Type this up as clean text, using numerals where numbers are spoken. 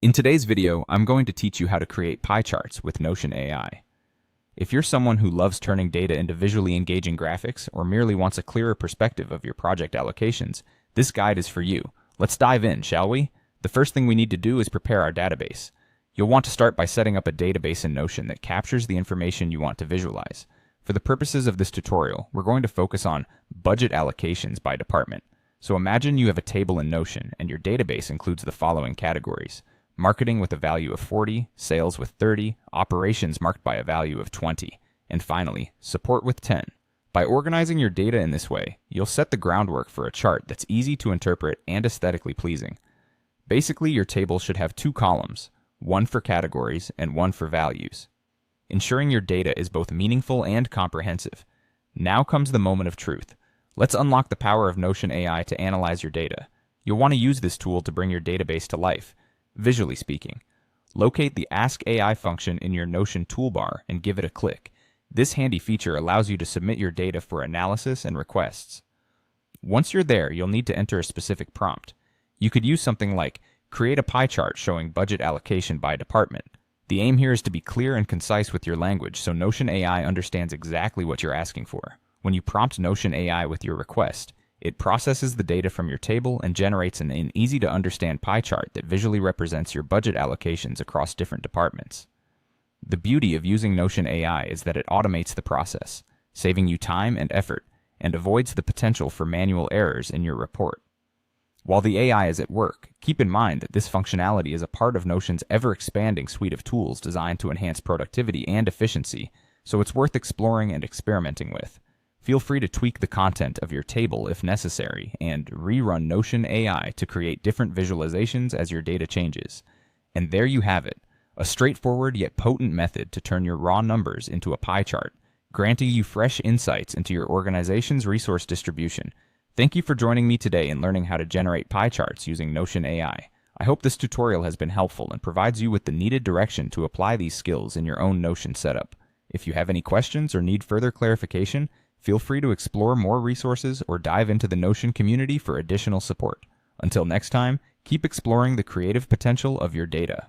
In today's video, I'm going to teach you how to create pie charts with Notion AI. If you're someone who loves turning data into visually engaging graphics or merely wants a clearer perspective of your project allocations, this guide is for you. Let's dive in, shall we? The first thing we need to do is prepare our database. You'll want to start by setting up a database in Notion that captures the information you want to visualize. For the purposes of this tutorial, we're going to focus on budget allocations by department. So imagine you have a table in Notion and your database includes the following categories: marketing with a value of 40, sales with 30, operations marked by a value of 20, and finally, support with 10. By organizing your data in this way, you'll set the groundwork for a chart that's easy to interpret and aesthetically pleasing. Basically, your table should have two columns, one for categories and one for values, ensuring your data is both meaningful and comprehensive. Now comes the moment of truth. Let's unlock the power of Notion AI to analyze your data. You'll want to use this tool to bring your database to life. Visually speaking, locate the Ask AI function in your Notion toolbar and give it a click. This handy feature allows you to submit your data for analysis and requests. Once you're there, you'll need to enter a specific prompt. You could use something like, create a pie chart showing budget allocation by department. The aim here is to be clear and concise with your language so Notion AI understands exactly what you're asking for. When you prompt Notion AI with your request, it processes the data from your table and generates an easy-to-understand pie chart that visually represents your budget allocations across different departments. The beauty of using Notion AI is that it automates the process, saving you time and effort, and avoids the potential for manual errors in your report. While the AI is at work, keep in mind that this functionality is a part of Notion's ever-expanding suite of tools designed to enhance productivity and efficiency, so it's worth exploring and experimenting with. Feel free to tweak the content of your table if necessary, and rerun Notion AI to create different visualizations as your data changes. And there you have it, a straightforward yet potent method to turn your raw numbers into a pie chart, granting you fresh insights into your organization's resource distribution. Thank you for joining me today in learning how to generate pie charts using Notion AI. I hope this tutorial has been helpful and provides you with the needed direction to apply these skills in your own Notion setup. If you have any questions or need further clarification, feel free to explore more resources or dive into the Notion community for additional support. Until next time, keep exploring the creative potential of your data.